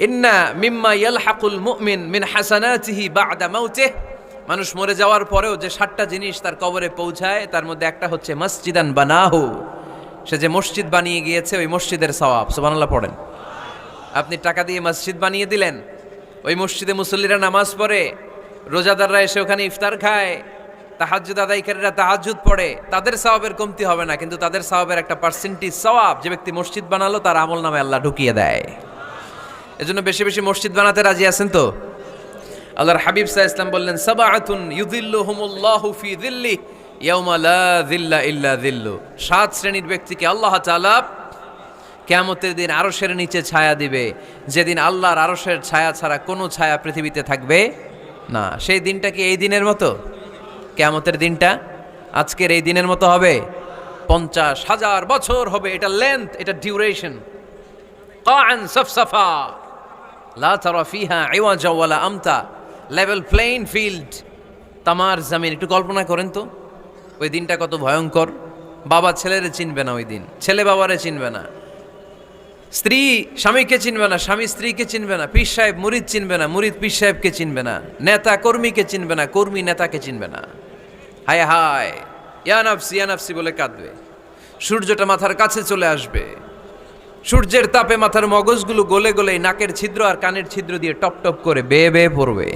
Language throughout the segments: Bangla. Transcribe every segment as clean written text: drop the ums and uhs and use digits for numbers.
ইন্না মিম্মা ইয়ালহাকুল মুমিন মিন হাসানাতিহি বা'দা মাউতিহি, মানুষ মরে যাওয়ার পরেও যে 7টা জিনিস তার কবরে পৌঁছায় তার মধ্যে একটা হচ্ছে মসজিদান বানাহু, সে যে মসজিদ বানিয়ে গিয়েছে ওই মসজিদের সওয়াব। সুবহানাল্লাহ পড়েন। আপনি টাকা দিয়ে মসজিদ বানিয়ে দিলেন, ওই মসজিদে মুসল্লিরা নামাজ পড়ে, রোজাদাররা এসে ওখানে ইফতার খায়, তাহাজ্জুদ আদায়কারীরা তাহাজ্জুদ পড়ে, তাদের সওয়াবের কমতি হবে না, কিন্তু তাদের সওয়াবের একটা পার্সেন্টেজ সওয়াব যে ব্যক্তি মসজিদ বানালো তার আমল নামে আল্লাহ ঢুকিয়ে দেয়। এজন্য বেশি বেশি মসজিদ বানাতে রাজি আছেন তো? আল্লাহর হাবিব সাল্লাল্লাহু আলাইহি ওয়াসাল্লাম বললেন, সাবআতুন ইউযিল্লুহুমুল্লাহু ফি যিল্লিহি ইয়াওমা লা যিল্লা ইল্লা যিল্লু, 7 শ্রেণীর ব্যক্তিকে আল্লাহ তাআলা কিয়ামতের দিন আরশের নিচে ছায়া দিবে, যেদিন আল্লাহর আরশের ছায়া ছাড়া কোনো ছায়া পৃথিবীতে থাকবে না। সেই দিনটা কি এই দিনের মতো? কিয়ামতের দিনটা আজকের এই দিনের মতো হবে? 50,000 বছর হবে। এটা লেন্থ, এটা ডিউরেশন। কাআন সাফসাফা লা তারা ফিহা ইওয়াজা ওয়ালা আমতা, লেভেল প্লেইং ফিল্ড, তামার জমিন। একটু কল্পনা করেন তো ওই দিনটা কত ভয়ঙ্কর। বাবা ছেলেরে চিনবে না ওই দিন, ছেলে বাবারে চিনবে না, স্ত্রী স্বামীকে চিনবে না, স্বামী স্ত্রীকে চিনবে না, পীর সাহেব মুরিদ চিনবে না, মুরিদ পীর সাহেবকে চিনবে না, নেতা কর্মীকে চিনবে না, কর্মী নেতাকে চিনবে না। হায় হায়, ইয়া নাফসি বলে কাঁদবে। সূর্যটা মাথার কাছে চলে আসবে, সূর্যের তাপে মাথার মগজগুলো গলে গলে নাকের ছিদ্র আর কানের ছিদ্র দিয়ে টপ টপ করে বেয়ে বেয়ে পড়বে।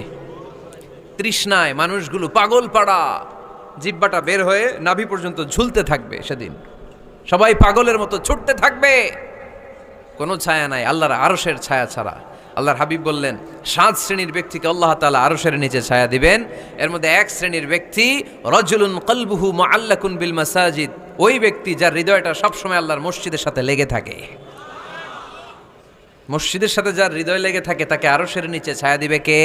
তৃষ্ণায় মানুষগুলো পাগল পাড়া, জিহ্বাটা বের হয়ে নাভি পর্যন্ত ঝুলতে থাকবে। সেদিন সবাই পাগলের মতো ছুটতে থাকবে, কোনো ছায়া নাই আল্লাহর আরশের ছায়া ছাড়া। আল্লাহর হাবিব বললেন 7 শ্রেণীর ব্যক্তিকে আল্লাহ তাআলা আরশের নিচে ছায়া দিবেন। এর মধ্যে 1 শ্রেণীর ব্যক্তি রাজুলুন কলবুহু মুআল্লাকুন বিল মাসাজিদ, ওই ব্যক্তি যার হৃদয়টা সবসময় আল্লাহর মসজিদের সাথে লেগে থাকে। মসজিদের সাথে যার হৃদয় লেগে থাকে তাকে আরশের নিচে ছায়া দিবে কে?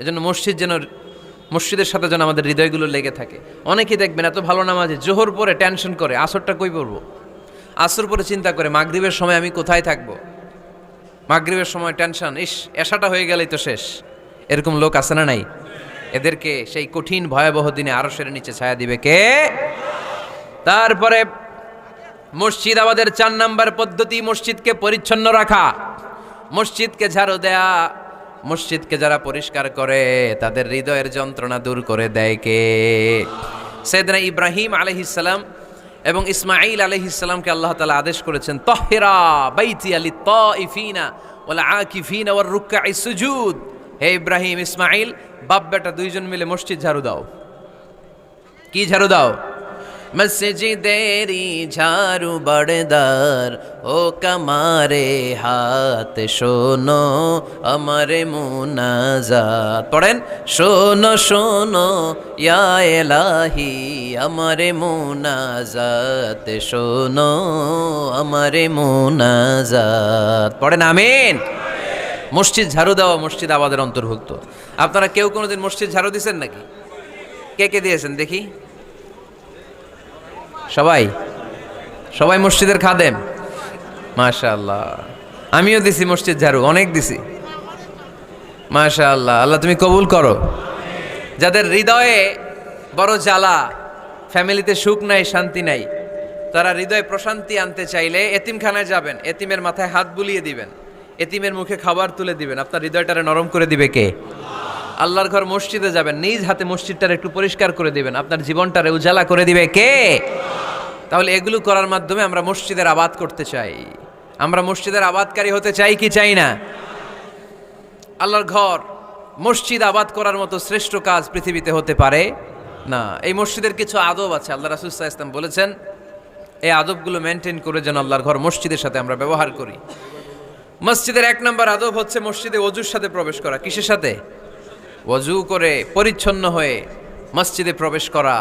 এজন্য মসজিদের সাথে যেন আমাদের হৃদয়গুলো লেগে থাকে। অনেকেই দেখবেন এত ভালো নামাজে, জোহর পরে টেনশন করে আসরটা কই পড়বো, আসর পরে চিন্তা করে মাগরিবের সময় আমি কোথায় থাকবো, মাগরিবের সময় টেনশন, এশাটা হয়ে গেলেই তো শেষ। এরকম লোক আছে না নাই? এদেরকে সেই কঠিন ভয়াবহ দিনে আরশের নিচে ছায়া দিবে কে? তারপরে মসজিদ আমাদের 4 নাম্বার পদ্ধতি, মসজিদকে পরিচ্ছন্ন রাখা, মসজিদকে ঝাড়ু দেয়া। মসজিদকে যারা পরিষ্কার করে তাদের হৃদয়ের যন্ত্রণা দূর করে দেয় কে? সাইয়েদনা ইব্রাহিম আলাইহিস সালাম এবং ইসমাঈল আলাইহিস সালামকে আল্লাহ তাআলা আদেশ করেছেন, তাহহিরা বাইতিয়া লিত-তাইফিনা ওয়াল আকিফিনা ওয়ার রুকআইস সুজুদ। হে ইব্রাহিম, ইসমাঈল, বাপ বেটা দুইজন মিলে মসজিদ ঝাড়ু দাও। কি ঝাড়ু দাও? মসজিদেরি ঝাড়ু বড়দার ও কামারে হাত, শোনো আমারে মুনাজাত। পড়েন, শোনো শোনো ইয়া এলাহি আমারে মুনাজাত, শোনো আমারে মুনাজাত। পড়েন আমিন। মসজিদ ঝাড়ু দেওয়া মসজিদ আবাদের অন্তর্ভুক্ত। আপনারা কেউ কোনোদিন মসজিদ ঝাড়ু দিয়েছেন নাকি? কে কে দিয়েছেন দেখি? সবাই মসজিদের খাদেম, মাশাআল্লাহ। আমিও দিছি মসজিদ ঝাড়ু, অনেক দিছি, মাশাআল্লাহ। আল্লাহ তুমি কবুল করো। যাদের হৃদয়ে বড় জ্বালা, ফ্যামিলিতে সুখ নাই, শান্তি নাই, তারা হৃদয়ে প্রশান্তি আনতে চাইলে এতিমখানায় যাবেন, এতিমের মাথায় হাত বুলিয়ে দিবেন, এতিমের মুখে খাবার তুলে দিবেন। আপনার হৃদয়টারে নরম করে দিবে কে? আল্লাহর ঘর মসজিদে যাবেন, নিজ হাতে মসজিদটারে একটু পরিষ্কার করে দিবেন, আপনার জীবনটারে উজালা করে দিবে কে? তাহলে এগুলো করার মাধ্যমে আমরা মসজিদের আবাদ করতে চাই। আমরা মসজিদের আবাদকারী হতে চাই কি চাই না? আল্লাহর ঘর মসজিদ আবাদ করার মতো শ্রেষ্ঠ কাজ পৃথিবীতে হতে পারে না। এই মসজিদের কিছু আদব আছে, আল্লাহ রাসূল সাল্লাল্লাহু আলাইহি ওয়াসাল্লাম বলেছেন এই আদবগুলো মেনটেন করে যেন আল্লাহর ঘর মসজিদের সাথে আমরা ব্যবহার করি। মসজিদের 1 নম্বর আদব হচ্ছে মসজিদে ওযুর সাথে প্রবেশ করা। কিসের সাথে? ওযু করে পরিচ্ছন্ন হয়ে মসজিদে প্রবেশ করা।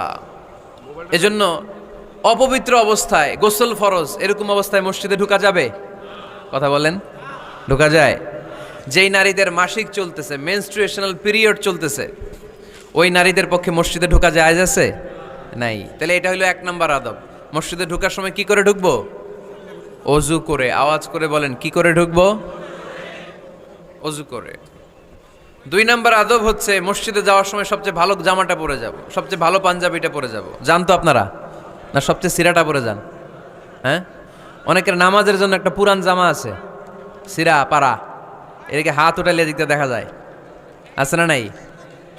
এজন্য অপবিত্র অবস্থায়, গোসল ফরজ, এরকম অবস্থায় মসজিদে ঢোকা যাবে? কথা বলেন, ঢোকা যায়? যেই নারীদের মাসিক চলতেছে, মেনস্ট্রুয়েশনাল পিরিয়ড চলতেছে, ওই নারীদের পক্ষে মসজিদে ঢোকা জায়েজ আছে? নাই। তাহলে এটা হলো 1 নম্বর আদব। মসজিদে ঢোকার সময় কি করে ঢুকবো? ওযু করে। আওয়াজ করে বলেন, কি করে ঢুকবো? ওযু করে। 2 নম্বর আদব হচ্ছে মসজিদে যাওয়ার সময় সবচেয়ে ভালো জামাটা পরে যাব, সবচেয়ে ভালো পাঞ্জাবিটা পরে যাব। জানতো আপনারা? না সবচেয়ে সিরাটা পরে যান? হ্যাঁ, অনেকের নামাজের জন্য একটা পুরান জামা আছে, সিরা পাড়া, এদিকে হাত উঠালে এদিকটা দেখা যায়, আছে না নাই?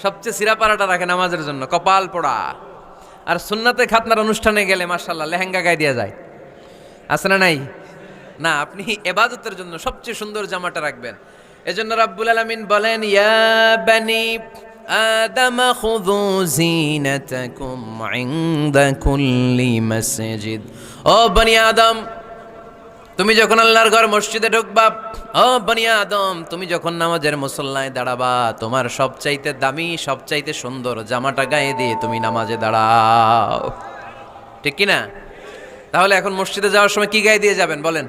সবচেয়ে সিরা পাড়াটা রাখে নামাজের জন্য, কপাল পোড়া। আর সুন্নাতে খাতনার অনুষ্ঠানে গেলে মাশাআল্লাহ লেহেঙ্গা গায়ে দেওয়া যায়, আছে না নাই? না, আপনি ইবাদতের জন্য সবচেয়ে সুন্দর জামাটা রাখবেন। এজন্য রাব্বুল আলামিন বলেন, ইয়া বানি আদম খুযু জিনাতাকুম ইনদা কুল্লি মসজিদ। ও বনি আদম, তুমি যখন আল্লাহর ঘর মসজিদে ঢুকবা, ও বনি আদম, তুমি যখন নামাজের মুসল্লায় দাঁড়াবা, তোমার সবচাইতে দামি, সবচাইতে সুন্দর জামাটা গায়ে দিয়ে তুমি নামাজে দাঁড়াও, ঠিক কি না? তাহলে এখন মসজিদে যাওয়ার সময় কি গায়ে দিয়ে যাবেন বলেন?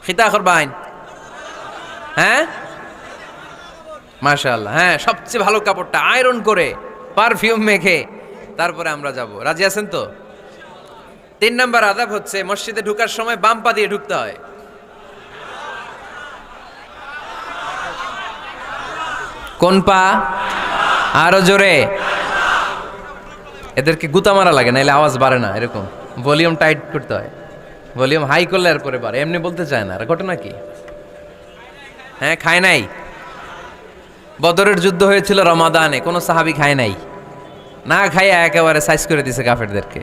খিতা করবাইন, হ্যাঁ মাশাআল্লাহ, হ্যাঁ সবচেয়ে ভালো কাপড়টা আয়রন করে পারফিউম মেখে তারপরে আমরা যাব। রাজি আছেন তো? 3 নাম্বার আদাব হচ্ছে মসজিদে ঢুকার সময় বাম পা দিয়ে ঢুকতে হয়। কোন পা? আরো জোরে। এদেরকে গুতা মারা লাগে, নাইলে আওয়াজ বাড়ে না, এরকম ভলিউম টাইট করতে হয়। ভলিউম হাই করলে আর পরে বাড়ে, এমনি বলতে চায় না। আর ঘটনা কি? হ্যাঁ, খায় নাই। বদরের যুদ্ধ হয়েছিল রমাদানে, কোনো সাহাবী খায় নাই, না খাইয়া একেবারে সাইজ করে দিছে কাফেরদেরকে।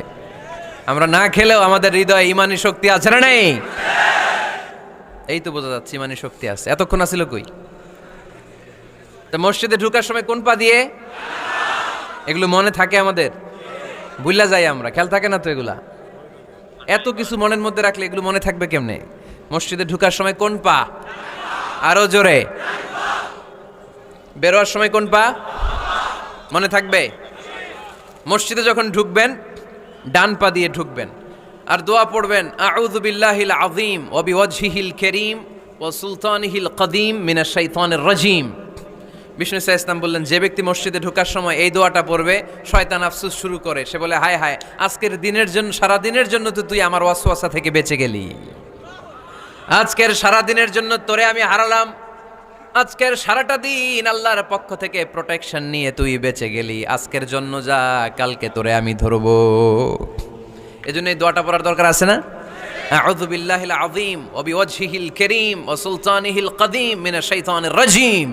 আমরা না খেলেও আমাদের হৃদয়ে ইমানি শক্তি আছে না নেই? এই তো বোঝা যাচ্ছে ইমানি শক্তি আছে। এতক্ষণ আছিল কই? তো মসজিদে ঢুকার সময় কোন পা দিয়ে? এগুলো মনে থাকে আমাদের? ভুলা যাই আমরা, খেয়াল থাকে না তো এগুলা। এত কিছু মনের মধ্যে রাখলে এগুলো মনে থাকবে কেমনে? মসজিদে ঢুকার সময় কোন পা? আরো জোরে। বেরোয়ার সময় কোন পা? মনে থাকবে। মসজিদে যখন ঢুকবেন ডান পা দিয়ে ঢুকবেন, আর দোয়া পড়বেন, আউযু বিল্লাহিল আযীম ওয়া বিওয়াজহিল কারীম ওয়া সুলতানিহিল কদীম মিনাশ শাইতানির রাজীম। বিষ্ণু ইসা ইসলাম বললেন, যে ব্যক্তি মসজিদে ঢোকার সময় এই দোয়াটা পড়বে, শয়তান আফসোস শুরু করে, সে বলে, হায় হায়, আজকের দিনের জন্য, সারা দিনের জন্য তো তুই আমার ওয়াসওয়াসা থেকে বেঁচে গেলি, আজকের সারা দিনের জন্য তোরে আমি হারালাম, আজকের সারাটা দিন আল্লাহর পক্ষ থেকে প্রোটেকশন নিয়ে তুই বেঁচে গেলি, আজকের জন্য যা, কালকে তোরে আমি ধরবো। এজন্য এই দোয়াটা পড়ার দরকার আছে না? আউযু বিল্লাহিল আযীম ওয়া বিওয়াজহিল কারীম ওয়া সুলতানিহিল কদীম মিনাশ শাইতানির রাজীম।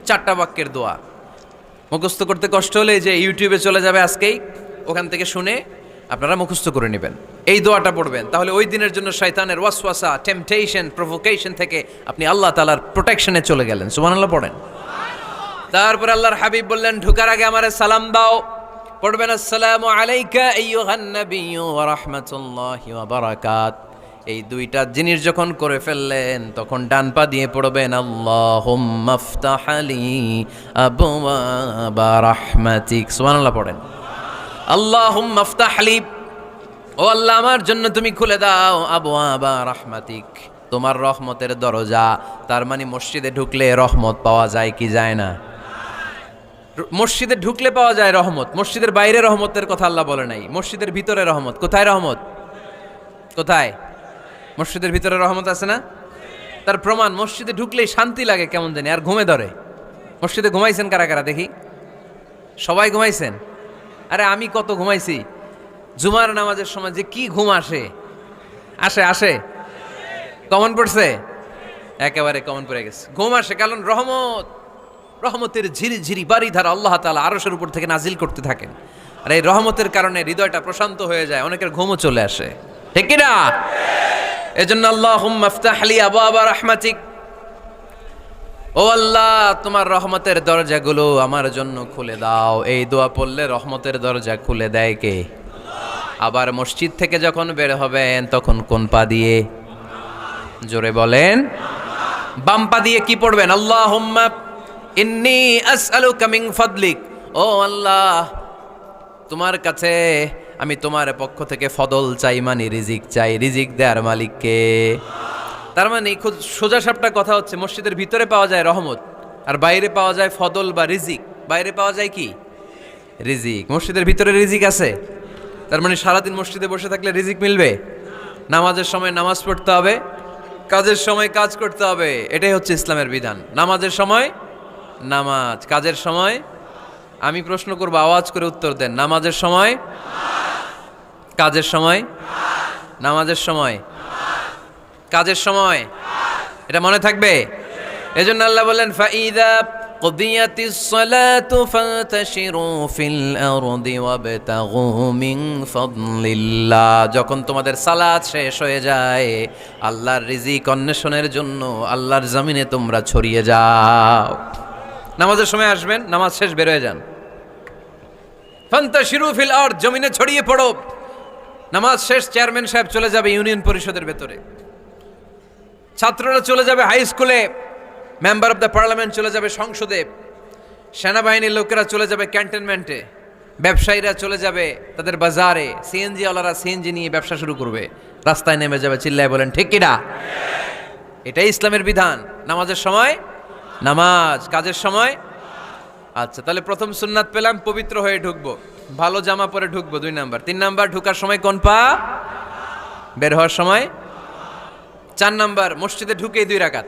4টা বাক্যের দোয়া। মুখস্থ করতে কষ্ট হলে যে ইউটিউবে চলে যাবে আজকেই, ওখান থেকে শুনে আপনারা মুখস্থ করে নেবেন, এই দোয়াটা পড়বেন, তাহলে ওই দিনের জন্য শয়তানের ওয়াসওয়াসা, টেম্পটেশন, প্রভোকেশন থেকে আপনি আল্লাহ তাআলার প্রোটেকশনে চলে গেলেন। সুবহানাল্লাহ পড়েন। তারপর আল্লাহর হাবিব বললেন, ঢোকার আগে আমারে সালাম দাও। পড়বেন, আসসালামু আলাইকা আইয়ুহান নাবিয়্যু ওয়া রাহমাতুল্লাহি ওয়া বারাকাত। এই 2টা জিনিস যখন করে ফেললেন, তখন ডান পা দিয়ে পড়বেন, আল্লাহুম্মা আফতাহ লি আবওয়াবা রাহমাতিক। সুবহানাল্লাহ পড়েন। আল্লাহুম্মা আফতাহ লি, ও আল্লাহ আমার জন্য তুমি খুলে দাও, আবওয়াবা রাহমাতিক, তোমার রহমতের দরজা। তার মানে মসজিদে ঢুকলে রহমত পাওয়া যায় কি যায় না? মসজিদে ঢুকলে পাওয়া যায় রহমত, মসজিদের বাইরে রহমতের কথা আল্লাহ বলে নাই। মসজিদের ভিতরে রহমত। কোথায় রহমত? কোথায়? মসজিদের ভিতরে রহমত আছে না? তার প্রমাণ, মসজিদে ঢুকলেই শান্তি লাগে কেমন জানি, আর ঘুমে ধরে। মসজিদে ঘুমাইছেন কারা কারা দেখি? সবাই ঘুমাইছেন? আরে আমি কত ঘুমাইছি। জুমার নামাজের সময় যে কি ঘুম আসে, আসে আসে, কমন পড়ছে, একেবারে কমন পড়ে গেছে, ঘুম আসে। কারণ রহমত, রহমতের ঝিরি ঝিরি বাড়ি ধারা আল্লাহ তাআলা আরশের উপর থেকে নাজিল করতে থাকেন, আর এই রহমতের কারণে হৃদয়টা প্রশান্ত হয়ে যায়, অনেকের ঘুমও চলে আসে, ঠিক কি না? এজন্য আল্লাহুম্মা আফতাহ লি আবওয়াবা রাহমাতিক, ও আল্লাহ তোমার রহমতের দরজাগুলো আমার জন্য খুলে দাও। এই দোয়া পড়লে রহমতের দরজা খুলে দেয় কে? আবার মসজিদ থেকে যখন বের হবেন তখন কোন পা দিয়ে? জোরে বলেন। বাম পা দিয়ে কি পড়বেন? আল্লাহুম্মা ইন্নী আসআলুকা মিন ফাদলিক, ও আল্লাহ তোমার কাছে আমি তোমার পক্ষ থেকে ফদল চাই, মানে রিজিক চাই, রিজিক দেওয়ার মালিককে। তার মানে খুব সোজা সাপটা কথা হচ্ছে, মসজিদের ভিতরে পাওয়া যায় রহমত, আর বাইরে পাওয়া যায় ফদল বা রিজিক। বাইরে পাওয়া যায় কি? রিজিক। মসজিদের ভিতরে রিজিক আছে, তার মানে সারাদিন মসজিদে বসে থাকলে রিজিক মিলবে। নামাজের সময় নামাজ পড়তে হবে, কাজের সময় কাজ করতে হবে, এটাই হচ্ছে ইসলামের বিধান। নামাজের সময় নামাজ, কাজের সময়, আমি প্রশ্ন করব, আওয়াজ করে উত্তর দেন। নামাজের সময়, কাজের সময়, নামাজের সময়, কাজের সময়, এটা মনে থাকবে। এজন্য আল্লাহ বললেন ফাইদা কুদিয়াতিস সালাতু ফান্তাশিরু ফিল আরদি ওয়াবতাগু মিন ফাদলিল্লাহ। যখন তোমাদের সালাত শেষ হয়ে যায়, আল্লাহর রিজিক অন্বেষণের জন্য আল্লাহর জমিনে তোমরা ছড়িয়ে যাও। নামাজের সময় আসবেন, নামাজ শেষ বের হয়ে যান। ফান্তাশিরু ফিল আরদ, জমিনে ছড়িয়ে পড়ো। নামাজ শেষ চেয়ারম্যান সাহেব চলে যাবে ইউনিয়ন পরিষদের ভেতরে, ছাত্ররা চলে যাবে হাই স্কুলে, মেম্বার অফ দ্য পার্লামেন্ট চলে যাবে সংসদে, সেনাবাহিনীর লোকেরা চলে যাবে ক্যান্টনমেন্টে, ব্যবসায়ীরা চলে যাবে তাদের বাজারে, সিএনজি ওয়ালারা সিএনজি নিয়ে ব্যবসা শুরু করবে, রাস্তায় নেমে যাবে, চিল্লায় বলেন ঠিক কিনা? এটাই ইসলামের বিধান। নামাজের সময় নামাজ, কাজের সময়। আচ্ছা, তাহলে প্রথম সুন্নাত পেলাম, পবিত্র হয়ে ঢুকবো, ভালো জামা পরে ঢুকবো 2 নাম্বার। 3 নাম্বার, ঢুকার সময় কোন পা, বের হওয়ার সময়। 4 নাম্বার, মসজিদে ঢুকে 2 রাকাত।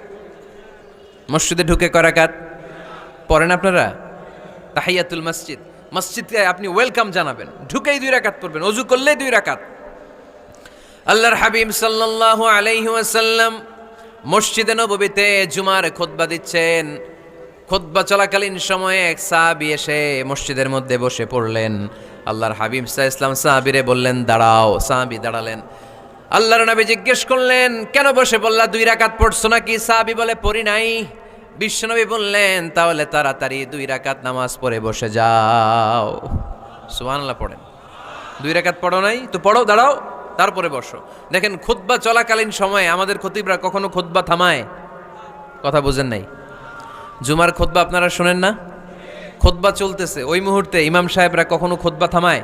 মসজিদে ঢুকে কয় রাকাত পড়েন আপনারা? তাহিয়াতুল মসজিদ, মসজিদকে আপনি ওয়েলকাম জানাবেন, ঢুকেই 2 রাকাত পড়বেন, ওযু করলেই 2 রাকাত। আল্লাহর হাবিব সাল্লাল্লাহু আলাইহি ওয়াসাল্লাম মসজিদে নববীতে জুমার খুতবা দিচ্ছেন। খুতবা চলাকালীন সময়ে এক সাহাবী এসে মসজিদের মধ্যে বসে পড়লেন। আল্লাহর হাবিব সাল্লাল্লাহু আলাইহি ওয়াসাল্লাম সাহাবীরে বললেন দাঁড়াও। সাহাবী দাঁড়ালেন। আল্লাহর নবী জিজ্ঞেস করলেন কেন বসে বললা, 2 রাকাত পড়ছো নাকি? সাহাবী বলে পড়ি নাই। বিশ্বনবী বললেন তাহলে তাড়াতাড়ি 2 রাকাত নামাজ পড়ে বসে যাও। সুবহানাল্লাহ পড়েন। 2 রাকাত পড়ো নাই তো পড়ো, দাঁড়াও, তারপরে বসো। দেখেন খুতবা চলাকালীন সময়ে আমাদের খতিবরা কখনো খুতবা থামায়? কথা বুঝেন নাই? জুমার খুতবা আপনারা শুনেন না? খুতবা চলতেছে, ওই মুহূর্তে ইমাম সাহেবরা কখনো খুতবা থামায়?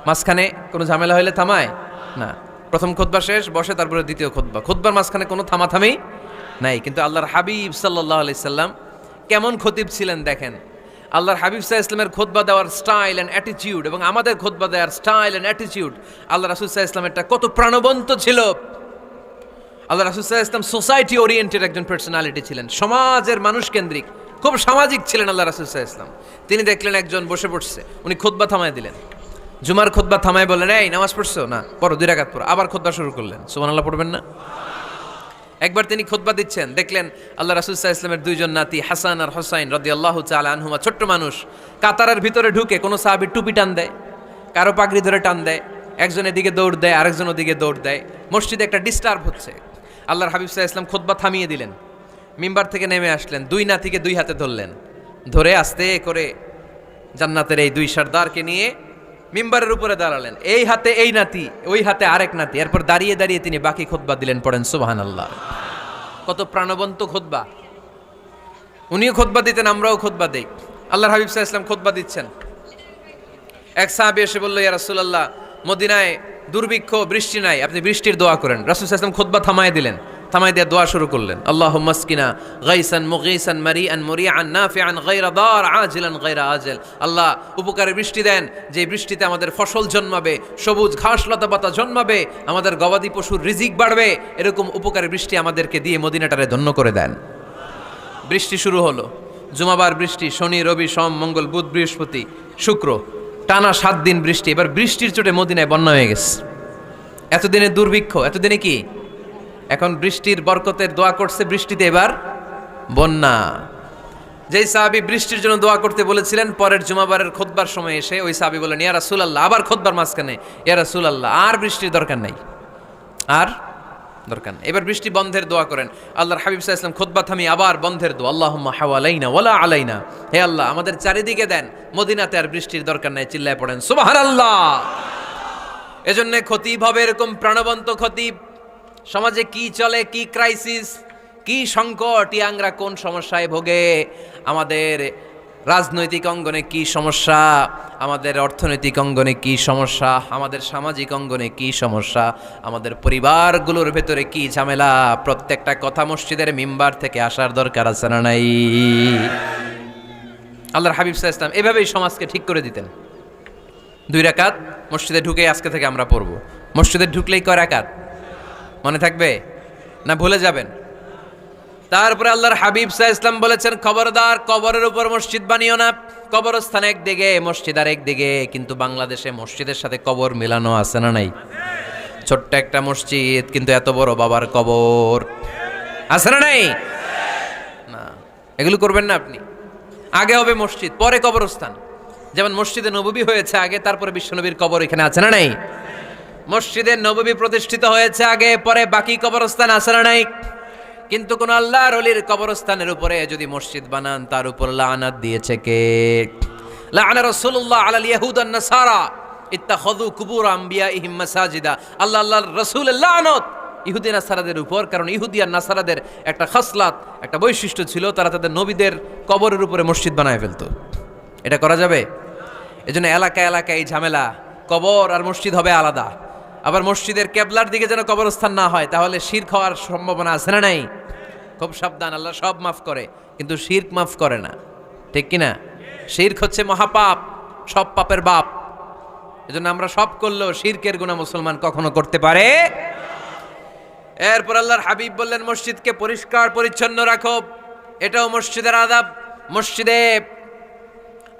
মাঝখানে কোনো ঝামেলা হইলে থামায় না। প্রথম খুতবা শেষ, বসে, তারপরে দ্বিতীয় খুতবা। খুতবার মাঝখানে কোনো থামাথামি নাই। কিন্তু আল্লাহর হাবিব সাল্লাল্লাহু আলাইহি সাল্লাম কেমন খতিব ছিলেন দেখেন। আল্লাহর হাবিব সাল্লাল্লাহু আলাইহি সাল্লামের খুতবা দেওয়ার স্টাইল অ্যান্ড অ্যাটিটিউড এবং আমাদের খুতবা দেওয়ার স্টাইল অ্যান্ড অ্যাটিটিউড, আল্লাহ রাসূল সাল্লাল্লাহু আলাইহি সাল্লামেরটা কত প্রাণবন্ত ছিল। আল্লাহ রাসূল সাল্লাল্লাহু আলাইহি সাল্লাম সোসাইটি ওরিয়েন্টেড একজন পার্সোনালিটি ছিলেন, সমাজের মানুষ কেন্দ্রিক, খুব সামাজিক ছিলেন আল্লাহ রাসূল সাল্লাল্লাহু আলাইহি সাল্লাম। তিনি দেখলেন একজন বসে পড়ছে, উনি খুতবা থামায় দিলেন। জুমার খুতবা থামায় বললেন এই নামাজ পড়ছো না, পড়ো 2 রাকাত পড়ো। আবার খুতবা শুরু করলেন। সুবহানাল্লাহ পড়বেন না? একবার তিনি খুতবা দিচ্ছেন, দেখলেন আল্লাহ রাসূল সাল্লাল্লাহু আলাইহি ওয়াসাল্লামের 2 জন নাতি হাসান আর হুসাইন রাদিয়াল্লাহু তাআলা আনহুমা, ছোট্ট মানুষ, কাতারের ভিতরে ঢুকে কোনো সাহাবী টুপি টান দেয়, কারো পাগড়ি ধরে টান দেয়, একজন এদিকে দৌড় দেয়, আরেকজন ওদিকে দৌড় দেয়। মসজিদে একটা ডিস্টার্ব হচ্ছে। আল্লাহর হাবিব সাল্লাল্লাহু আলাইহি ওয়াসাল্লাম খুতবা থামিয়ে দিলেন, মিম্বার থেকে নেমে আসলেন, 2 নাতিকে 2 হাতে ধরলেন, ধরে আস্তে করে জান্নাতের এই 2 সর্দারকে নিয়ে মিম্বারের উপরে দাঁড়ালেন। এই হাতে এই নাতি, ওই হাতে আরেক নাতি। এরপর দাঁড়িয়ে দাঁড়িয়ে তিনি বাকি খুতবা দিলেন। পড়েন সুবহানাল্লাহ। কত প্রাণবন্ত খুতবা। উনিও খুতবা দিতেন, আমরাও খুতবা দেই। আল্লাহর হাবিব সাল্লাল্লাহু আলাইহি ওয়াসাল্লাম খুতবা দিচ্ছেন, এক সাহাবী এসে বলল ইয়া রাসূলুল্লাহ, মদিনায় দুর্ভিক্ষ, বৃষ্টি নাই, আপনি বৃষ্টির দোয়া করেন। রাসূল সাল্লাল্লাহু আলাইহি ওয়াসাল্লাম খুতবা থামায় দিলেন, থামাই দিয়ে দোয়া শুরু করলেন। আল্লাহুম্মা আসকিনা গাইসান মুগীসান মারিআন মুরিআন নাফিআন গায়রা দার আজিলান গায়রা আজল। আল্লাহ উপকারে বৃষ্টি দেন, যে বৃষ্টিতে আমাদের ফসল জন্মাবে, সবুজ ঘাস লতা পাতা জন্মাবে, আমাদের গবাদি পশুর রিজিক বাড়বে, এরকম উপকারে বৃষ্টি আমাদেরকে দিয়ে মদিনাটারে ধন্য করে দেন। বৃষ্টি শুরু হলো। জুমাবার বৃষ্টি, শনি রবি সোম মঙ্গল বুধ বৃহস্পতি শুক্র, টানা 7 দিন বৃষ্টি। এবার বৃষ্টির চোটে মদিনায় বন্যা হয়ে গেছে। এতদিনে দুর্ভিক্ষ, এতদিনে কি? এখন বৃষ্টির বরকতের দোয়া করছে, বৃষ্টিতে এবার বন্যা। যেই সাহাবী বৃষ্টির জন্য দোয়া করতে বলেছিলেন, পরের জুমাবারের খুতবার সময় এসে ওই সাহাবী বলেন ইয়া রাসূলুল্লাহ, আবার খুতবার মাঝখানে ইয়া রাসূলুল্লাহ, আর বৃষ্টির দরকার নাই, আর দরকার নেই, এবার বৃষ্টি বন্ধের দোয়া করেন। আল্লাহর হাবিব সাল্লাল্লাহু আলাইহি ওয়াসাল্লাম খুতবা থামিয়ে আবার বন্ধের দোয়া, আল্লাহুম্মা হাওয়ালাইনা ওয়ালা আলাইনা, হে আল্লাহ আমাদের চারিদিকে দেন, মদিনাতে আর বৃষ্টির দরকার নাই। চিল্লায় পড়েন সুবহানাল্লাহ। এজন্য খতিব হবে এরকম প্রাণবন্ত খতিব। সমাজে কি চলে, কি ক্রাইসিস, কি সংকট, ইয়াংরা কোন সমস্যায় ভোগে, আমাদের রাজনৈতিক অঙ্গনে কি সমস্যা, আমাদের অর্থনৈতিক অঙ্গনে কি সমস্যা, আমাদের সামাজিক অঙ্গনে কি সমস্যা, আমাদের পরিবারগুলোর ভেতরে কি ঝামেলা, প্রত্যেকটা কথা মসজিদের মিম্বার থেকে আসার দরকার আছে না নাই? আল্লাহর হাবিব সাল্লাল্লাহু আলাইহি ওয়াসাল্লাম এভাবেই সমাজকে ঠিক করে দিতেন। 2 রাকাত মসজিদে ঢুকে আজকে থেকে আমরা পড়ব। মসজিদে ঢুকলেই কয় রাকাত মনে থাকবে না ভুলে যাবেন? তারপরে আল্লাহর হাবিব সাল্লাল্লাহু আলাইহি ওয়াসাল্লাম বলেছেন খবরদার কবরের উপর মসজিদ বানিও না। কবরস্থান একদিকে, মসজিদ আর একদিকে। কিন্তু বাংলাদেশে মসজিদের সাথে কবর মিলানো আছে না নাই? ছোট্ট একটা মসজিদ কিন্তু এত বড় বাবার কবর, আছে না নাই? না, এগুলো করবেন না আপনি। আগে হবে মসজিদ, পরে কবরস্থান। যেমন মসজিদে নববী হয়েছে আগে, তারপরে বিশ্বনবীর কবর এখানে আছে না নাই? মসজিদে নববী প্রতিষ্ঠিত হয়েছে আগে, পরে বাকি কবরস্থান আছে না নাই? কিন্তু কোন আল্লাহর ওলির কবরস্থানের উপরে যদি মসজিদ বানান, তার উপর লানাত দিয়েছে কে? লাআনা রাসূলুল্লাহ আলাল ইয়াহুদ ওয়ান নাসারা ইত্তাখাযু কুবুর আমবিয়াইহিম মাসাজিদা। আল্লাহর রাসূলের লানত ইহুদি নাসারাদের উপর, কারণ ইহুদি আর নাসারাদের একটা খাসলাত, একটা বৈশিষ্ট্য ছিল, তারা তাদের নবীদের কবরের উপরে মসজিদ বানায় ফেলতো। এটা করা যাবে? এজন্য এলাকায় এলাকায় এই ঝামেলা, কবর আর মসজিদ হবে আলাদা। আবার মসজিদের কেবলার দিকে যেন কবরস্থান না হয়, তাহলে শিরক হওয়ার সম্ভাবনা আছে না নাই? খুব সাবধান, আল্লাহ সব মাফ করে কিন্তু শিরক মাফ করে না, ঠিক কিনা? শিরক হচ্ছে মহাপাপ, সব পাপের বাপ। এজন্য আমরা সব করলেও শিরকের গুনাহ মুসলমান কখনো করতে পারে। এরপর আল্লাহর হাবিব বললেন, মসজিদকে পরিষ্কার পরিচ্ছন্ন রাখো, এটাও মসজিদের আদাব। মসজিদে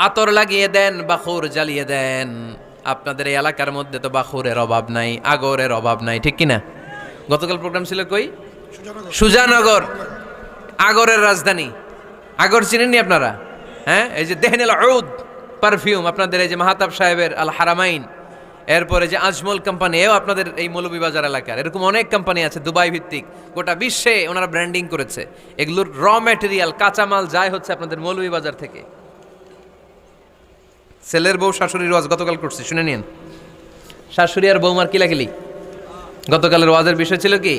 আতর লাগিয়ে দেন, বাখুর জ্বালিয়ে দেন। আপনাদের এই এলাকার মধ্যে তো বাখুরের অভাব নাই, আগরের অভাব নাই, ঠিক কিনা? গতকাল প্রোগ্রাম ছিল কই? সুজানগর, আগরের রাজধানী। আগর চিনেননি আপনারা? হ্যাঁ, এই যে দেহনেল উদ পারফিউম, আপনাদের এই যে মাহাতাব সাহেবের আল হারামাইন, এরপরে যে আজমল কোম্পানি, এও আপনাদের এই মৌলভীবাজার এলাকার। এরকম অনেক কোম্পানি আছে দুবাই ভিত্তিক, গোটা বিশ্বে ওনারা ব্র্যান্ডিং করেছে। এগুলোর র ম্যাটেরিয়াল, কাঁচামাল যায় হচ্ছে আপনাদের মৌলভীবাজার থেকে। ছেলের বউ শাশুড়ির ওয়াজ গতকাল করছি, শুনে নিন। শাশুড়ি আর বৌমার কিলাকিলি, গতকালের ওয়াজের বিষয় ছিল কি?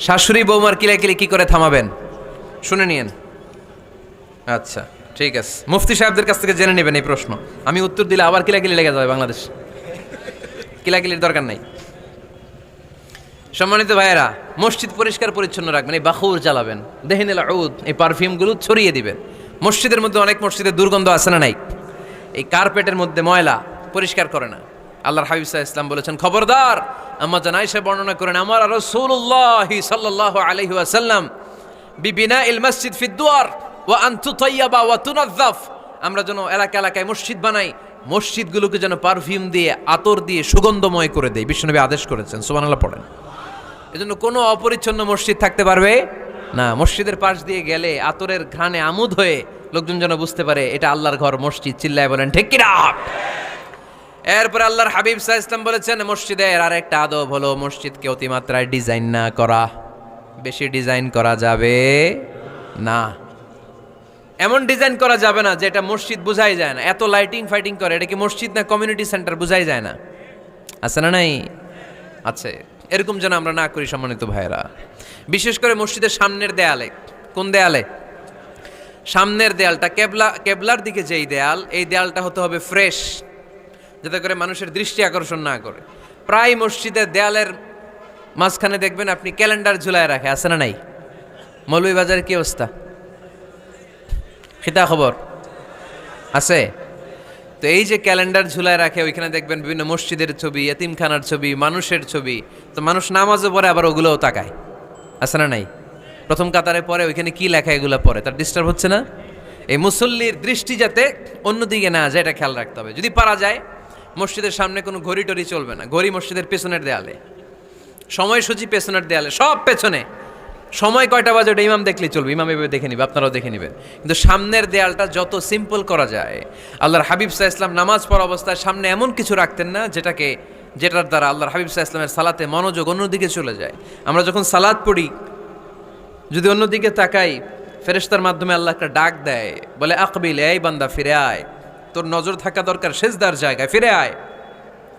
শাশুড়ি বৌমার কিলাকিলি কি করে থামাবেন, শুনে নিন। আচ্ছা ঠিক আছে, মুফতি সাহেবদের কাছ থেকে জেনে নেবেন এই প্রশ্ন। আমি উত্তর দিলে আবার কিলাকিলি লেগে যাবে বাংলাদেশ, কিলাকিলির দরকার নাই। সম্মানিত ভাইয়েরা, মসজিদ পরিষ্কার পরিচ্ছন্ন রাখবেন, এই বাখুর জ্বালাবেন, দেহনেল উদ, এই পারফিউমগুলো ছড়িয়ে দিবেন। মসজিদের মধ্যে অনেক মসজিদের দুর্গন্ধ আছে না নাই? এই কার্পেটের মধ্যে ময়লা, পরিষ্কার করে না। আল্লাহর হাবিব সাল্লাল্লাহু আলাইহি ওয়াসাল্লাম বলেছেন, খবরদার। আম্মা জান আয়েশা বর্ণনা করেন, আমার রাসূলুল্লাহ সাল্লাল্লাহু আলাইহি ওয়াসাল্লাম বিবিনাইল মসজিদ ফিদ দুয়ার ওয়া আন তুতাইয়াবা ওয়া তুনাযযাফ। আমরা যেন এলাকা এলাকায় মসজিদ বানাই, মসজিদগুলোকে যেন পারফিউম দিয়ে, আতর দিয়ে সুগন্ধময় করে দেয়। বিশ্বনবী আদেশ করেছেন, সুবহানাল্লাহ পড়েন। এজন্য কোনো অপরিচ্ছন্ন মসজিদ থাকতে পারবে না। মসজিদের পাশ দিয়ে গেলে আতরের ঘ্রাণে আমোদ হয়ে লোকজন যেন বুঝতে পারে এটা আল্লাহর ঘর, মসজিদ। চিল্লায় বলেন ঠিক কিনা? এরপর আল্লাহর হাবিব সাল্লাল্লাহু আলাইহি ওয়াসাল্লাম বলেছেন, মসজিদের আরেকটা আদব হলো মসজিদকে অতিমাত্রায় ডিজাইন না করা। বেশি ডিজাইন করা যাবে না। এমন ডিজাইন করা যাবে না যেটা মসজিদ বোঝাই যায় না। এত লাইটিং ফাইটিং করে, এটা কি মসজিদ না কমিউনিটি সেন্টার বোঝাই যায় না? আছে না নাই? আছে। এরকম যেন আমরা না করি সম্মানিত ভাইয়েরা। বিশেষ করে মসজিদের সামনের দেয়ালে। কোন দেয়ালে? সামনের দেয়ালটা, কেবলার দিকে যেই দেয়াল, এই দেয়ালটা হতে হবে ফ্রেশ, যাতে করে মানুষের দৃষ্টি আকর্ষণ না করে। প্রায় মসজিদের দেয়ালের মাঝখানে দেখবেন আপনি ক্যালেন্ডার ঝুলায় রাখে, আছে না নাই? মৌলভীবাজারের কি অবস্থা? খিতা খবর আছে? তো এই যে ক্যালেন্ডার ঝুলায় রাখে, ওইখানে দেখবেন বিভিন্ন মসজিদের ছবি, এতিমখানার ছবি, মানুষের ছবি। তো মানুষ নামাজও পড়ে, আবার ওগুলোও তাকায়, আছে না নাই? প্রথম কাতারে পরে ওইখানে কি লেখা, এগুলো পরে তার ডিস্টার্ব হচ্ছে না? এই মুসল্লির দৃষ্টি যাতে অন্যদিকে না যায়, এটা খেয়াল রাখতে হবে। যদি পারা যায়, মসজিদের সামনে কোনো ঘড়ি টড়ি চলবে না। ঘড়ি মসজিদের পেছনের দেয়ালে, সময়সূচি পেছনের দেয়ালে, সব পেছনে। সময় কয়টা বাজে ওটা ইমাম দেখলেই চলবে, ইমাম এভাবে দেখে নিবে, আপনারাও দেখে নেবেন। কিন্তু সামনের দেয়ালটা যত সিম্পল করা যায়। আল্লাহর হাবিব সাল্লাল্লাহু আলাইহি ওয়াসাল্লাম নামাজ পড়া অবস্থায় সামনে এমন কিছু রাখতেন না যেটার দ্বারা আল্লাহর হাবিব সাল্লাল্লাহু আলাইহি ওয়াসাল্লামের সালাতে মনোযোগ অন্যদিকে চলে যায়। আমরা যখন সালাত পড়ি, যদি অন্যদিকে তাকাই, ফেরেশতার মাধ্যমে আল্লাহ একটা ডাক দেয়, বলে আকবিল, এই বান্দা ফিরে আয়, তোর নজর থাকা দরকার সেজদার জায়গায়, ফিরে আয়।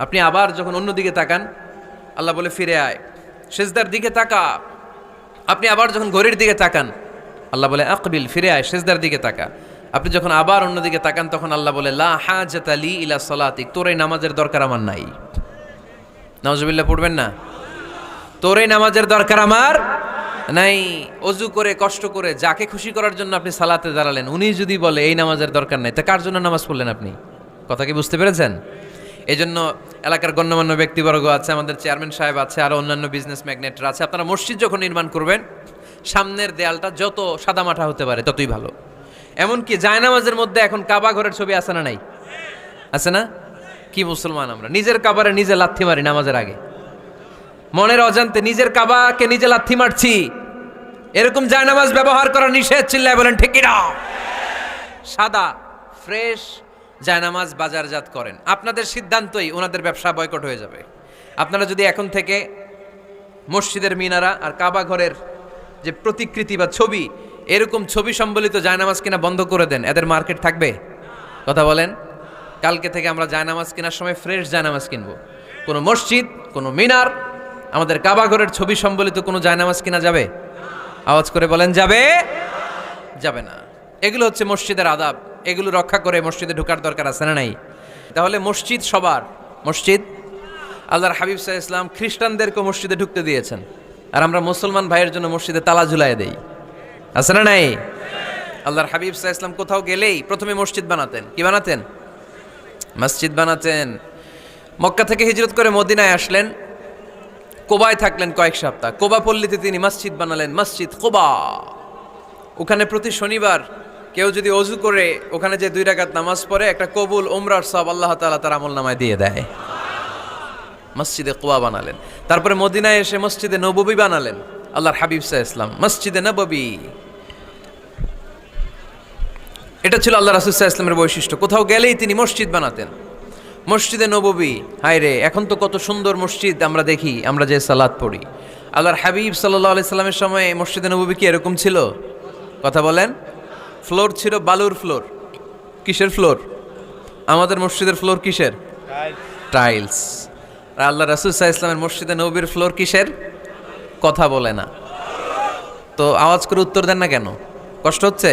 আপনি আবার যখন অন্যদিকে তাকান, আল্লাহ বলে ফিরে আয়, সেজদার দিকে তাকা। আপনি আবার যখন ঘড়ির দিকে তাকান, আল্লাহ বলে আকবিল, ফিরে আয়, সেজদার দিকে তাকা। আপনি যখন আবার অন্যদিকে তাকান, তখন আল্লাহ বলে লা হাজাতা লি ইলা সালাতিক, তোর এই নামাজের দরকার আমার নাই। নাউজুবিল্লাহ পড়বেন না? তোর এই নামাজের দরকার আমার নাই। অজু করে কষ্ট করে যাকে খুশি করার জন্য আপনি সালাতে দাঁড়ালেন, উনি যদি বলে এই নামাজের দরকার নাই, তা কার জন্য নামাজ পড়লেন আপনি? কথা কি বুঝতে পেরেছেন? এই জন্য এলাকার গণ্যমান্য ব্যক্তিবর্গ আছে, আমাদের চেয়ারম্যান সাহেব আছে, আরও অন্যান্য বিজনেস ম্যাগনেটরা আছে। আপনারা মসজিদ যখন নির্মাণ করবেন, সামনের দেয়ালটা যত সাদামাটা হতে পারে ততই ভালো। এমনকি জায়নামাজের মধ্যে এখন কাবা ঘরের ছবি আছে না নাই? আছে না? কি মুসলমান আমরা, নিজের কাবারে নিজে লাথি মারি নামাজের আগে। মনের অজান্তে নিজের কাবাকে নিজে লাথি মারছি, এরকম জায়নামাজ ব্যবহার করা নিষেধ। চিল্লায় বলেন ঠিক কিনা? সাদা ফ্রেশ জায়নামাজ বাজারজাত করেন, আপনাদের সিদ্ধান্তই ওনাদের ব্যবসা বয়কট হয়ে যাবে। আপনারা যদি এখন থেকে মসজিদের মিনারা আর কাবা ঘরের যে প্রতিকৃতি বা ছবি, এরকম ছবি সম্বলিত জায়নামাজ কিনা বন্ধ করে দেন, এদের মার্কেট থাকবে? কথা বলেন। কালকে থেকে আমরা জায়নামাজ কেনার সময় ফ্রেশ জায়নামাজ কিনবো। কোনো মসজিদ, কোনো মিনার, আমাদের কাবা ঘরের ছবি সম্বলিত কোনো জায়নামাজ কিনা যাবে? আওয়াজ করে বলেন, যাবে? যাবে না। এগুলো হচ্ছে মসজিদের আদাব, এগুলো রক্ষা করে মসজিদে ঢোকার দরকার আছে না নাই? তাহলে মসজিদ সবার, মসজিদ আল্লাহর হাবিব সাল্লাল্লাহু আলাইহি ওয়াসাল্লাম খ্রিস্টানদেরকে মসজিদে ঢুকতে দিয়েছেন, আর আমরা মুসলমান ভাইয়ের জন্য মসজিদে তালা ঝুলাইয়ে দেই, আছে না নাই? আল্লাহর হাবিব সাল্লাল্লাহু আলাইহি ওয়াসাল্লাম কোথাও গেলেই প্রথমে মসজিদ বানাতেন। কি বানাতেন? মসজিদ বানাতেন। মক্কা থেকে হিজরত করে মদিনায় আসলেন, কোবায় থাকলেন কয়েক সপ্তাহ। কোবা পল্লীতে তিনি মসজিদ বানালেন, মসজিদ কোবা। ওখানে প্রতি শনিবার কেউ যদি অজু করে ওখানে যে 2 রাকাত নামাজ পড়ে, একটা কবুল উমরার সওয়াব আল্লাহ তাআলা তার আমলনামায় দিয়ে দেয়। মসজিদে কোবা বানালেন। তারপরে মদিনায় এসে মসজিদে নববী বানালেন আল্লাহর হাবিব সাল্লাল্লাহু আলাইহি ওয়াসাল্লাম, মসজিদে নববী। এটা ছিল আল্লাহ রাসূল সাল্লাল্লাহু আলাইহি ওয়াসাল্লামের বৈশিষ্ট্য। কোথাও গেলেই তিনি মসজিদ বানাতেন, মসজিদে নববী। হায় রে, এখন তো কত সুন্দর মসজিদ আমরা দেখি, আমরা যে সালাত পড়ি। আল্লাহর হাবিব সাল্লাল্লাহু আলাইহি সাল্লামের সময় মসজিদে নববী কি এরকম ছিল? কথা বলেন। ফ্লোর ছিল বালুর ফ্লোর। কিসের ফ্লোর? আমাদের মসজিদের ফ্লোর কিসের? টাইলস। আর আল্লাহ রাসূল সাল্লাল্লাহু আলাইহি ওয়াসাল্লামের মসজিদে নববীর ফ্লোর কিসের? কথা বলে না তো আওয়াজ করে উত্তর দেন না কেন? কষ্ট হচ্ছে?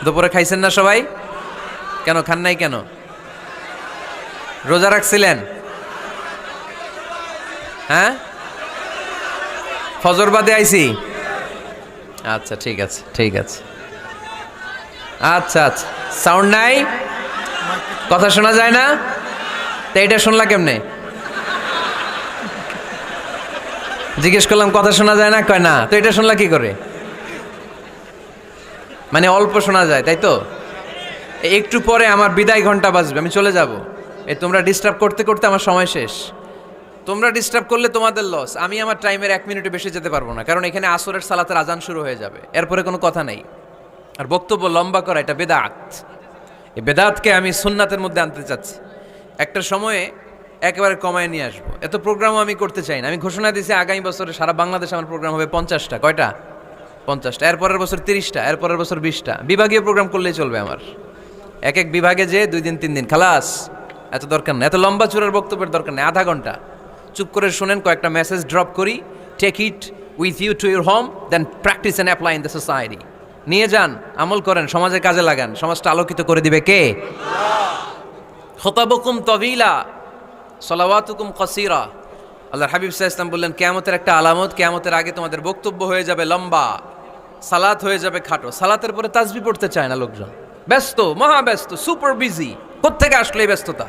দুপুরে খাইছেন না সবাই? কেন খান নাই কেন? রোজা রাখছিলেন? হ্যাঁ, ফজর বাদে আইছি। আচ্ছা ঠিক আছে, ঠিক আছে। আচ্ছা আচ্ছা, সাউন্ড নাই, কথা শোনা যায় না? তো এটা শুনলা কেমনে? জিজ্ঞেস করলাম কথা শোনা যায় না, কয় না। তো এটা শুনলা কি করে? মানে অল্প শোনা যায়, তাই তো? একটু পরে আমার বিদায় ঘন্টা বাজবে, আমি চলে যাব। এই তোমরা ডিস্টার্ব করতে করতে আমার সময় শেষ। তোমরা ডিস্টার্ব করলে তোমাদের লস। আমি আমার টাইমের 1 মিনিটে বেশি যেতে পারবো না, কারণ এখানে আসরের সালাতের আজান শুরু হয়ে যাবে, এরপরে কোনো কথা নেই। আর বক্তব্য লম্বা করা এটা বেদাত। এই বেদাতকে আমি সুন্নাতের মধ্যে আনতে চাচ্ছি। একটা সময়ে একেবারে কমায় নিয়ে আসবো। এত প্রোগ্রামও আমি করতে চাই না। আমি ঘোষণা দিয়েছি আগামী বছরে সারা বাংলাদেশে আমার প্রোগ্রাম হবে 50টা। কয়টা? 50টা। এরপরের বছর 30টা, এরপরের বছর 20টা। বিভাগীয় প্রোগ্রাম করলেই চলবে আমার। এক এক বিভাগে যে 2 দিন 3 দিন খালাস। এত দরকার নেই, এত লম্বা চূড়ার বক্তব্যের দরকার নেই। আধা ঘন্টা চুপ করে শুনেন, কয়েকটা মেসেজ ড্রপ করি, take it with you to your home, then practice and apply in the society. নিয়ে যান, আমল করেন, সমাজের কাজে লাগান। সমাজটা আলোকিত করে দিবে কে? খুতাবুকুম তাওয়িলা সালাওয়াতুকুম কাসীরা। আল্লাহর হাবিব সাল্লাল্লাহু আলাইহি ওয়াসাল্লাম বললেন, কিয়ামতের একটা আলামত, কিয়ামতের আগে তোমাদের বক্তব্য হয়ে যাবে লম্বা, সালাত হয়ে যাবে খাটো। সালাতের পরে তাসবিহ পড়তে চায় না লোকজন, ব্যস্ত, মহা ব্যস্ত, সুপার বিজি। কোত্থেকে আসলে এই ব্যস্ততা?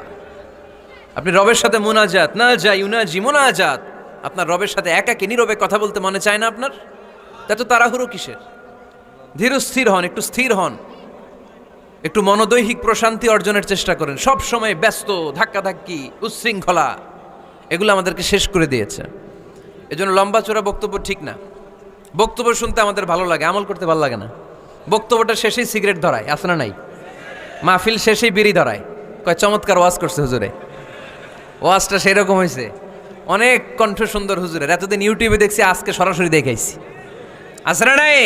আপনি রবের সাথে মুনাজাত, না যাই ইউনাজি মুনাজাত, আপনার রবের সাথে একাকী নীরবে কথা বলতে মনে চায় না আপনার? এত তাড়াহুড়ো কিসের? ধীর স্থির হন, একটু স্থির হন, একটু মনোদৈহিক প্রশান্তি অর্জনের চেষ্টা করেন। সব সময় ব্যস্ত, ধাক্কাধাক্কি, উচ্ছৃঙ্খলা, এগুলো আমাদেরকে শেষ করে দিয়েছে। এজন্য লম্বা চড়া বক্তব্য ঠিক না। বক্তব্য শুনতে আমাদের ভালো লাগে, আমল করতে ভালো লাগে না। বক্তব্যটা শেষেই সিগারেট ধরায়, আছে না নাই? মাহফিল শেষেই বিড়ি ধরায়, কয় চমৎকার ওয়াজ করছে হুজুরে। ওয়াজটা সেরকম হয়েছে, অনেক কণ্ঠ সুন্দর হুজুরের। এতদিন ইউটিউবে দেখছি, আজকে সরাসরি দেখাইছি, আছে না নাই?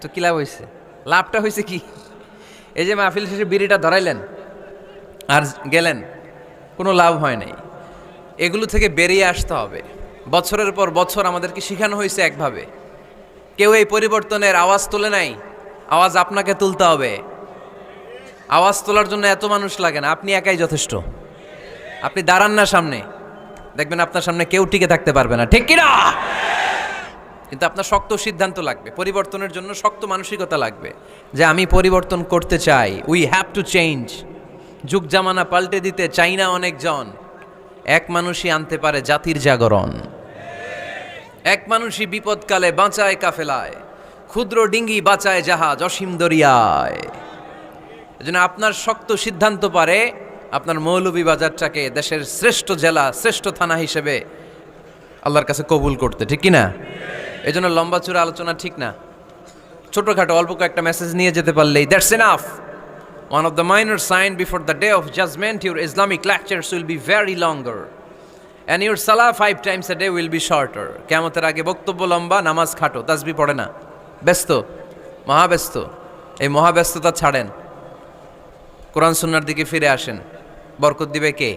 তো কি লাভ হয়েছে? লাভটা হয়েছে কি? এই যে মাহফিল শেষে বিড়িটা ধরাইলেন আর গেলেন, কোনো লাভ হয় নাই। এগুলো থেকে বেরিয়ে আসতে হবে। বছরের পর বছর আমাদেরকে শেখানো হয়েছে একভাবে, কেউ এই পরিবর্তনের আওয়াজ তোলে নাই। আওয়াজ আপনাকে তুলতে হবে। আওয়াজ তোলার জন্য এত মানুষ লাগে না, আপনি একাই যথেষ্ট। আপনি দাঁড়ান না সামনে, দেখবেন আপনার সামনে কেউ টিকে থাকতে পারবে না, ঠিক কিনা? কিন্তু আপনার শক্ত সিদ্ধান্ত লাগবে, পরিবর্তনের জন্য শক্ত মানসিকতা লাগবে, যে আমি পরিবর্তন করতে চাই। We have to change. যুগ জামানা পাল্টে দিতে চাই না অনেকজন। এক মানুষই আনতে পারে জাতির জাগরণ। এক মানুষই বিপদকালে বাঁচায় কাফেলায়, ক্ষুদ্র ডিঙ্গি বাঁচায় জাহাজ অসীম দরিয়ায়। এজন্য আপনার শক্ত সিদ্ধান্ত পারে আপনার মৌলভীবাজারটাকে দেশের শ্রেষ্ঠ জেলা, শ্রেষ্ঠ থানা হিসেবে আল্লাহর কাছে কবুল করতে, ঠিক কি না? এই জন্য লম্বা চূড়া আলোচনা ঠিক না। ছোটখাটো অল্প কয়েকটা মেসেজ নিয়ে যেতে পারলেই that's enough. One of the minor signs before the day of judgment, your Islamic lectures will be very longer. And your salah 5 times a day will be shorter. কিয়ামতের আগে বক্তব্য লম্বা, নামাজ খাটো, তাসবিহ পড়ে না, ব্যস্ত, মহাব্যস্ত। এই মহাব্যস্ততা ছাড়েন, কোরআন সুন্নাহর দিকে ফিরে আসেন। বরকত দিবে কে?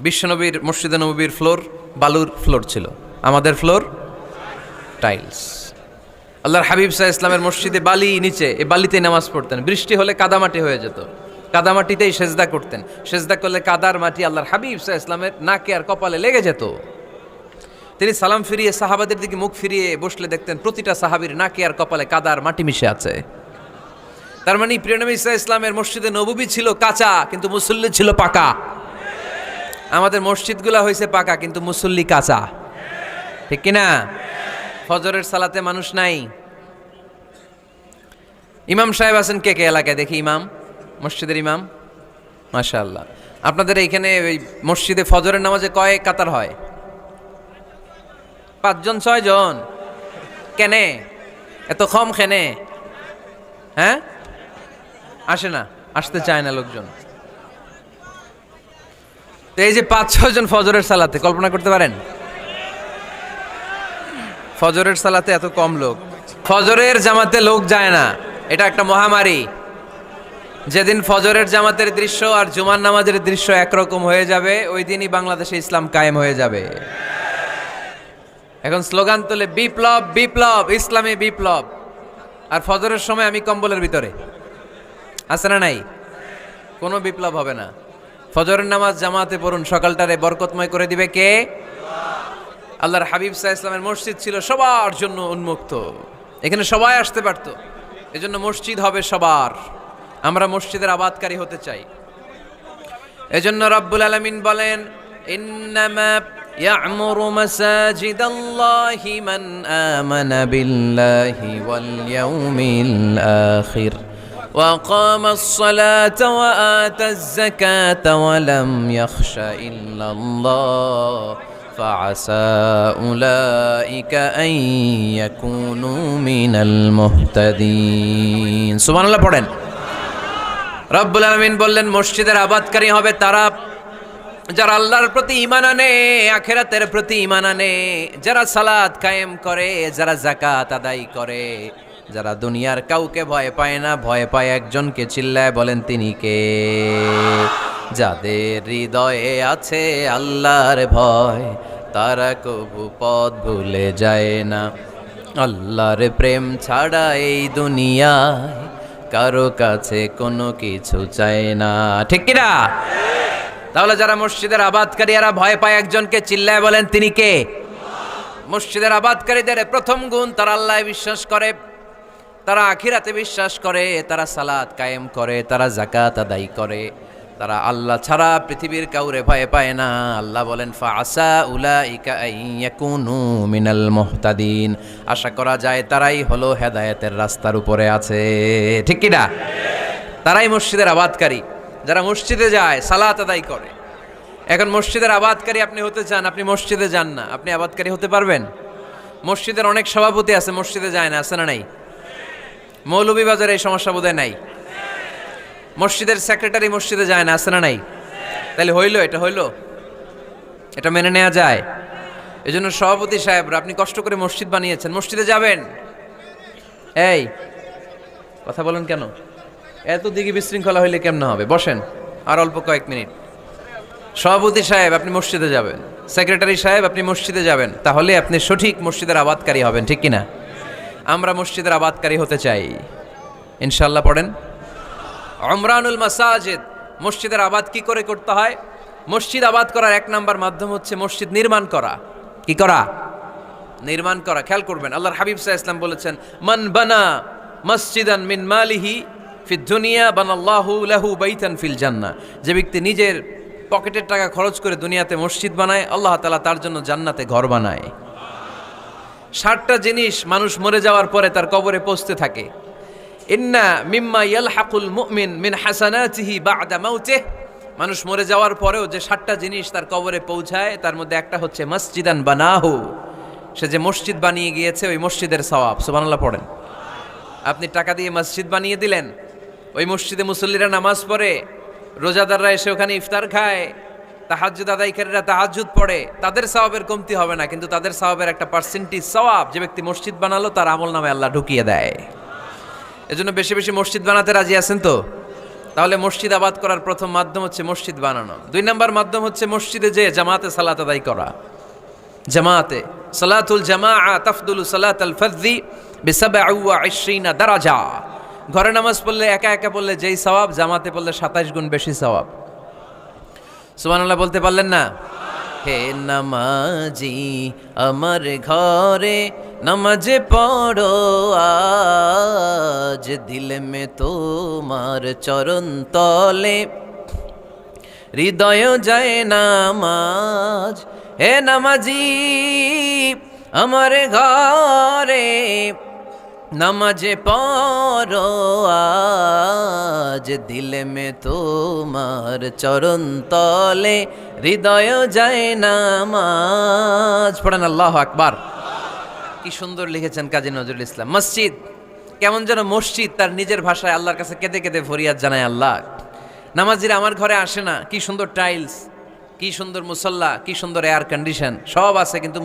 বিশ্বনবীর মসজিদে নববীর ফ্লোর বালুর ফ্লোর ছিল, আমাদের ফ্লোর টাইলস। আল্লাহর হাবিব সাল্লাল্লাহু আলাইহি ইসলামের মসজিদে বালি নিচে, এই বালিতেই নামাজ পড়তেন। বৃষ্টি হলে কাদামাটি হয়ে যেত, কাদামাটিতেই সেজদা করতেন। সেজদা করলে কাদার মাটি আল্লাহর হাবিব সাল্লাল্লাহু আলাইহি ইসলামের নাকে আর কপালে লেগে যেত। তিনি সালাম ফিরিয়ে সাহাবাদের দিকে মুখ ফিরিয়ে বসলে দেখতেন প্রতিটা সাহাবীর নাকে আর কপালে কাদার মাটি মিশে আছে। তার মানে প্রিয় নবী সাল্লাল্লাহু আলাইহি ইসলামের মসজিদে নববী ছিল কাঁচা, কিন্তু মুসল্লি ছিল পাকা। আমাদের মসজিদগুলো হয়েছে পাকা, কিন্তু মুসল্লি কাঁচা, ঠিক কিনা? ফজরের সালাতে মানুষ নাই। ইমাম সাহেব আছেন কে কে এলাকায়? দেখি ইমাম, মসজিদের ইমাম, মাশাআল্লাহ। আপনাদের এইখানে ওই মসজিদে ফজরের নামাজে কয় কাতার হয়? 5 জন 6 জন? কেনে এত কম? কেনে? হ্যাঁ, আসে না, আসতে চায় না লোকজন। তো এই যে 5-6 জন ফজরের সালাতে, কল্পনা করতে পারেন ফজরের সালাতে এত কম লোক? ফজরের জামাতে লোক যায় না, এটা একটা মহামারী। যেদিন ফজরের জামাতের দৃশ্য আর জুমার নামাজের দৃশ্য একরকম হয়ে যাবে, ওই দিনই বাংলাদেশে ইসলাম কায়েম হয়ে যাবে। এখন স্লোগান তোলে বিপ্লব বিপ্লব, ইসলামী বিপ্লব। আর ফজরের সময় আমি কম্বলের ভিতরে, আছে না নাই? কোনো বিপ্লব হবে না। ফজরের নামাজ জামাতে পড়ুন, সকালটারে বরকতময় করে দিবে কে? আল্লাহর হাবিব সাল্লাল্লাহু আলাইহি ইসলামের মসজিদ ছিল সবার জন্য উন্মুক্ত, এখানে সবাই আসতে পারতো। এজন্য মসজিদ হবে সবার। আমরা মসজিদের আবাদকারী হতে চাই। এজন্য রব্বুল আলামিন বলেন, ইন্নামা ইয়া'মুরু মাসাজিদাল্লাহি মান আমানা বিল্লাহি ওয়াল ইয়াউমিল আখির ওয়া কামাস সালাতা ওয়া আতাজ যাকাতা ওয়া লাম ইয়াখশা ইল্লাল্লাহ فعسى أولئك أن يكونوا من المهتدين। সুবহানাল্লাহ পড়েন। রব্বুল আলামিন বললেন মসজিদের আবাদকারী হবে তারা যারা আল্লাহর প্রতি ঈমান আনে, আখিরাতের প্রতি ঈমান আনে, যারা সালাত কায়েম করে, যারা যাকাত আদায় করে, যারা দুনিয়ার কাউকে ভয় পায় না, ভয় পায় একজনকে। চিল্লায় বলেন তিনি কে? যাদের হৃদয়ে আছে আল্লাহর ভয়, তারা কবু পথ ভুলে যায় না। আল্লাহর প্রেম ছাড়া এই দুনিয়ায় কারো কাছে কোনো কিছু চায় না, ঠিক কিনা? তাহলে যারা মসজিদের আবাদকারী এরা ভয় পায় একজনকে, চিল্লায় বলেন তিনি কে? মসজিদের আবাদকারীদের প্রথম গুণ, তারা আল্লাহ বিশ্বাস করে, তারা আখিরাতে বিশ্বাস করে, তারা সালাত কায়েম করে, তারা যাকাত আদায় করে, তারা আল্লাহ ছাড়া পৃথিবীর কাউরে ভয় পায় না। আল্লাহ বলেন ফাআসা উলাইকা আইয়াকুনু মিনাল মুহতাদিন, আশা করা যায় তারাই হলো হেদায়েতের রাস্তার উপরে আছে, ঠিক কি না? তারাই মসজিদের আবাদকারী, যারা মসজিদে যায়, সালাত আদায় করে। এখন মসজিদের আবাদকারী আপনি হতে চান, আপনি মসজিদে যান না, আপনি আবাদকারী হতে পারবেন? মসজিদের অনেক সভাপতি আছে মসজিদে যায় না, আছে না নাই? মৌলভীবাজারে এই সমস্যা বোধহয় নাই। মসজিদের সেক্রেটারি মসজিদে যায় না, আছে না নাই? তাহলে হইলো, এটা হইলো, এটা মেনে নেওয়া যায়? এজন্য সভাপতি সাহেবরা, আপনি কষ্ট করে মসজিদ বানিয়েছেন, মসজিদে যাবেন। এই কথা বলেন কেন? এত দিকে বিশৃঙ্খলা হইলে কেমন হবে? বসেন আর অল্প কয়েক মিনিট। সভাপতি সাহেব আপনি মসজিদে যাবেন, সেক্রেটারি সাহেব আপনি মসজিদে যাবেন, তাহলে আপনি সঠিক মসজিদের আবাদকারী হবেন, ঠিক কিনা? আমরা মসজিদের আবাদকারী হতে চাই ইনশাআল্লাহ। পড়েন উমরানুল মাসাজিদ। মসজিদের আবাদ কি করে করতে হয়? মসজিদ আবাদ করার 1 নাম্বার মাধ্যম হচ্ছে মসজিদ নির্মাণ করা। কি করা? নির্মাণ করা। খেয়াল করবেন, আল্লাহর হাবিব সাল্লাল্লাহু আলাইহি ওয়াসাল্লাম বলেছেন, মান বানা মসজিদান মিন মালিহি ফিদ দুনিয়া বানাল্লাহু লাহু বাইতান ফিল জান্নাহ। যে ব্যক্তি নিজের পকেটের টাকা খরচ করে দুনিয়াতে মসজিদ বানায়, আল্লাহ তাআলা তার জন্য জান্নাতে ঘর বানায়। 60টা জিনিস মানুষ মরে যাওয়ার পরে তার কবরে পৌঁছতে থাকে। ইন্না মিম্মা ইয়ালহাকুল মুমিন মিন হাসানাতিহি বা'দা মাউতিহি মানুষ মরে যাওয়ার পরেও যে 7টা জিনিস তার কবরে পৌঁছায় তার মধ্যে একটা হচ্ছে মসজিদান বানাহু, সে যে মসজিদ বানিয়ে গিয়েছে ওই মসজিদের সওয়াব। সুবহানাল্লাহ পড়েন। আপনি টাকা দিয়ে মসজিদ বানিয়ে দিলেন, ওই মসজিদে মুসল্লিরা নামাজ পড়ে, রোজাদাররা এসে ওখানে ইফতার খায়, তাহাজ্জুদ আদায়কারীরা তাহাজ্জুদ পড়ে, তাদের সওয়াবের কমতি হবে না, কিন্তু তাদের সওয়াবের একটা পার্সেন্টেজ সওয়াব যে ব্যক্তি মসজিদ বানালো তার আমল নামে আল্লাহ ঢুকিয়ে দেয়। এজন্য বেশি বেশি মসজিদ বানাতে রাজি আছেন তো? তাহলে মসজিদ আবাদ করার প্রথম মাধ্যম হচ্ছে মসজিদ বানানো। 2 নম্বর মাধ্যম হচ্ছে মসজিদে যে জামাতে সালাত আদায় করা। জামাতে সালাতুল জামাআ তাফদুলু সালাতাল ফাযযি বি27 দারাজা। ঘরে নামাজ পড়লে একা একা পড়লে যেই সওয়াব, জামাতে পড়লে 27 গুণ বেশি সওয়াব। সুবহানাল্লাহ বলতে পারলেন না? হে নামাজি আমার ঘরে নামাজে পড়ো আজ, দিল মে তোমার চরণ তলে হৃদয় যায় নামাজ। হে নামাজি আমার ঘরে নামাজে পড়ো আজ, দিল মে তোমার চরণ তলে হৃদয় যায় নামাজ। পড়েন আল্লাহু আকবার। কি সুন্দর লিখেছেন কাজী নজরুল ইসলাম। মসজিদ কেমন যেন মসজিদ তার নিজের ভাষায় আল্লাহর কাছে কেঁদে কেঁদে ফরিয়াদ জানায়, আল্লাহ নামাজিরা আমার ঘরে আসে না, কি সুন্দর টাইলস, কি সুন্দর মুসল্লা, কি সুন্দর এয়ার কন্ডিশন সব আছে, কিন্তু